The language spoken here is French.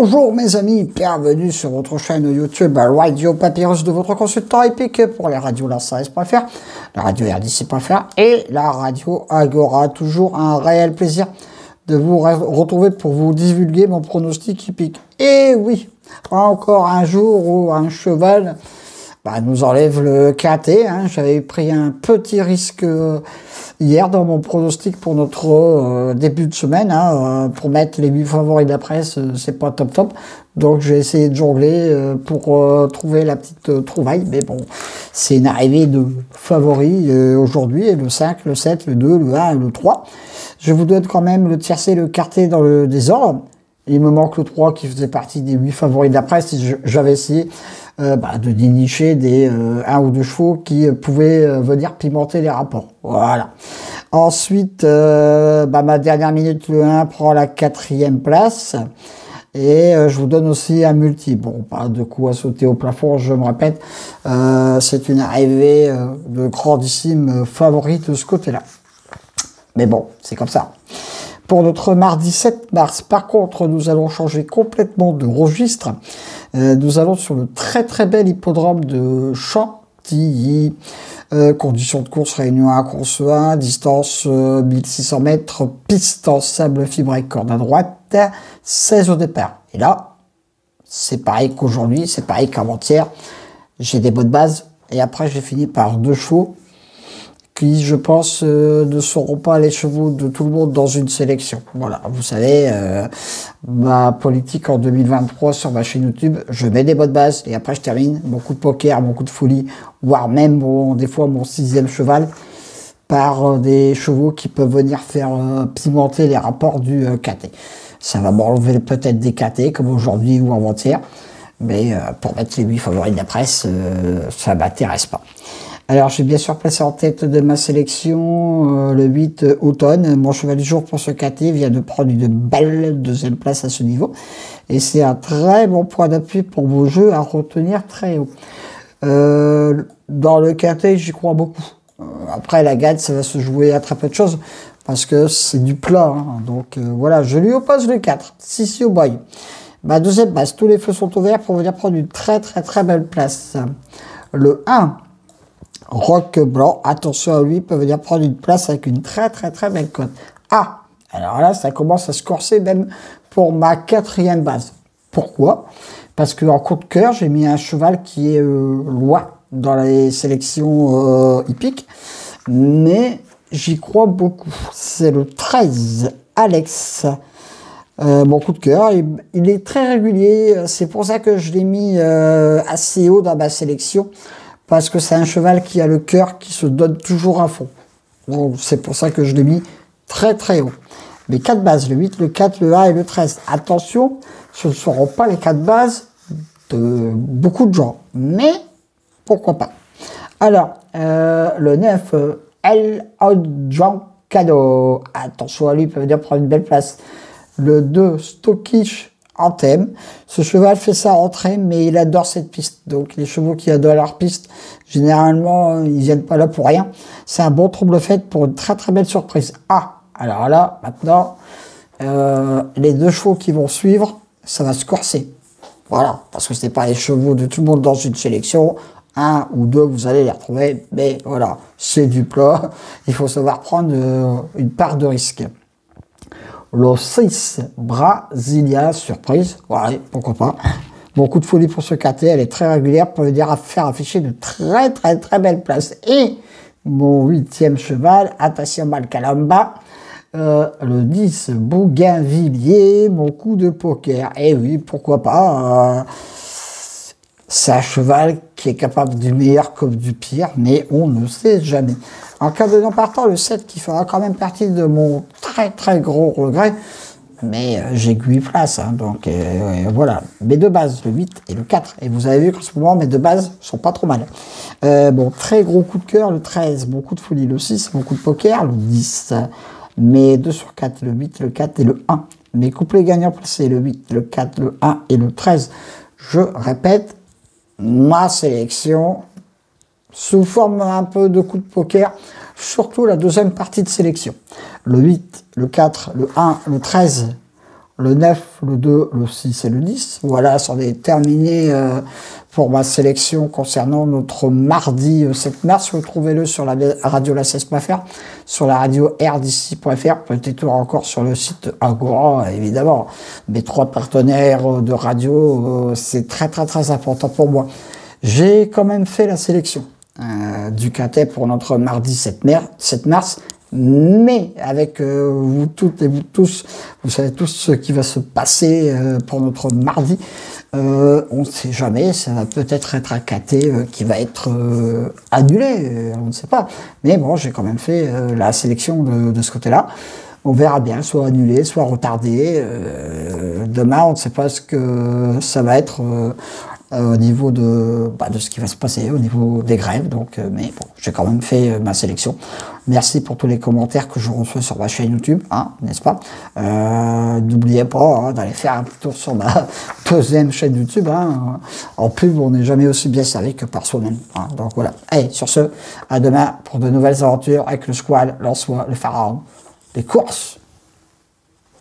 Bonjour mes amis, bienvenue sur votre chaîne YouTube Radio Papyrus de votre consultant épique pour les radios LanceAS.fr, la radio RDC.fr et la radio Agora. Toujours un réel plaisir de vous retrouver pour vous divulguer mon pronostic épique. Et oui, encore un jour où un cheval nous enlève le KT. J'avais pris un petit risque hier dans mon pronostic pour notre début de semaine. Pour mettre les 8 favoris de la presse, c'est pas top. Donc j'ai essayé de jongler pour trouver la petite trouvaille. Mais bon, c'est une arrivée de favoris aujourd'hui. Le 5, le 7, le 2, le 1 et le 3. Je vous donne quand même le tiercé et le quarté dans le désordre. Il me manque le 3 qui faisait partie des 8 favoris de la presse. J'avais essayé de dénicher des 1 ou 2 chevaux qui pouvaient venir pimenter les rapports. Voilà. Ensuite, ma dernière minute, le 1 prend la 4e place. Et je vous donne aussi un multi. Bon, pas de coup à sauter au plafond, je me répète. C'est une arrivée de grandissime favori de ce côté-là. Mais bon, c'est comme ça. Pour notre mardi 7 mars, par contre, nous allons changer complètement de registre. Nous allons sur le très bel hippodrome de Chantilly. Conditions de course, réunion 1, course 1, distance 1600 mètres, piste en sable fibré, corde à droite, 16 au départ. Et là, c'est pareil qu'aujourd'hui, c'est pareil qu'avant-hier. J'ai des bonnes bases et après j'ai fini par 2 chevaux qui, je pense, ne seront pas les chevaux de tout le monde dans une sélection. Voilà, vous savez, ma politique en 2023 sur ma chaîne YouTube, je mets des bonnes bases et après je termine beaucoup de poker, beaucoup de folie, voire même des fois mon 6e cheval par des chevaux qui peuvent venir faire pimenter les rapports du KT. Ça va m'enlever peut-être des KT comme aujourd'hui ou avant-hier, mais pour mettre les 8 favoris de la presse, ça m'intéresse pas. Alors, j'ai bien sûr placé en tête de ma sélection le 8 Automne. Mon cheval du jour pour ce KT vient de prendre une belle 2e place à ce niveau. Et c'est un très bon point d'appui pour vos jeux à retenir très haut. Dans le KT, j'y crois beaucoup. Après, la gagne, ça va se jouer à très peu de choses parce que c'est du plat. Donc, voilà, je lui oppose le 4. Sissi au boy. Ma 2e base, tous les feux sont ouverts pour venir prendre une très belle place. Le 1. Rock Blanc, attention à lui, peut venir prendre une place avec une très belle cote. Ah, alors là, ça commence à se corser même pour ma 4e base. Pourquoi? Parce que en coup de cœur, j'ai mis un cheval qui est loin dans les sélections hippiques, mais j'y crois beaucoup. C'est le 13, Alex. Mon coup de cœur, il est très régulier, c'est pour ça que je l'ai mis assez haut dans ma sélection. Parce que c'est un cheval qui a le cœur qui se donne toujours à fond. Donc c'est pour ça que je l'ai mis très haut. Les 4 bases, le 8, le 4, le 1 et le 13. Attention, ce ne seront pas les 4 bases de beaucoup de gens. Mais pourquoi pas. Alors, le 9, El Giancano. Attention à lui, il peut venir prendre une belle place. Le 2, Stockish Anthem. Ce cheval fait sa rentrée, mais il adore cette piste. Donc les chevaux qui adorent leur piste, généralement, ils viennent pas là pour rien. C'est un bon trouble-fête pour une très belle surprise. Ah, alors là, maintenant, les 2 chevaux qui vont suivre, ça va se corser. Voilà, parce que ce n'est pas les chevaux de tout le monde dans une sélection. 1 ou 2, vous allez les retrouver, mais voilà, c'est du plat. Il faut savoir prendre une part de risque. Le 6, Brasilia, surprise. Ouais, pourquoi pas. Bon coup de folie pour ce KT, elle est très régulière pour venir faire afficher de très belles places. Et mon 8e cheval, Attention Malcalamba, le 10, Bougainvilliers, mon coup de poker. Et oui, pourquoi pas. C'est un cheval qui est capable du meilleur comme du pire, mais on ne sait jamais. En cas de non partant, le 7 qui fera quand même partie de mon très gros regret, mais j'ai que 8 places, donc voilà. Mes 2 bases, le 8 et le 4. Et vous avez vu qu'en ce moment, mes 2 bases sont pas trop mal. Bon, très gros coup de cœur, le 13, mon coup de folie, le 6, mon coup de poker, le 10. Mes 2 sur 4, le 8, le 4 et le 1. Mes couplets gagnants placés, le 8, le 4, le 1 et le 13. Je répète, ma sélection sous forme un peu de coup de poker, surtout la 2e partie de sélection. Le 8, le 4, le 1, le 13 le 9, le 2, le 6 et le 10. Voilà, c'en est terminé pour ma sélection concernant notre mardi 7 mars. Retrouvez-le sur la radio la16.fr, sur la radio rdc.fr, peut-être encore sur le site Agora, évidemment. Mes 3 partenaires de radio, c'est très important pour moi. J'ai quand même fait la sélection du quintet pour notre mardi 7 mars. Mais avec vous toutes et vous tous, vous savez tous ce qui va se passer pour notre mardi. On ne sait jamais, ça va peut-être être un quintet qui va être annulé, on ne sait pas. Mais bon, j'ai quand même fait la sélection de ce côté-là. On verra bien, soit annulé, soit retardé. Demain, on ne sait pas ce que ça va être au niveau de ce qui va se passer, au niveau des grèves. Donc, mais bon, j'ai quand même fait ma sélection. Merci pour tous les commentaires que je reçois sur ma chaîne YouTube, hein, n'est-ce pas? N'oubliez pas d'aller faire un petit tour sur ma deuxième chaîne YouTube. Hein. En pub, on n'est jamais aussi bien servi que par soi-même. Hein. Donc voilà. Allez, sur ce, à demain pour de nouvelles aventures avec le Squal, l'Ansois, le Pharaon, les courses.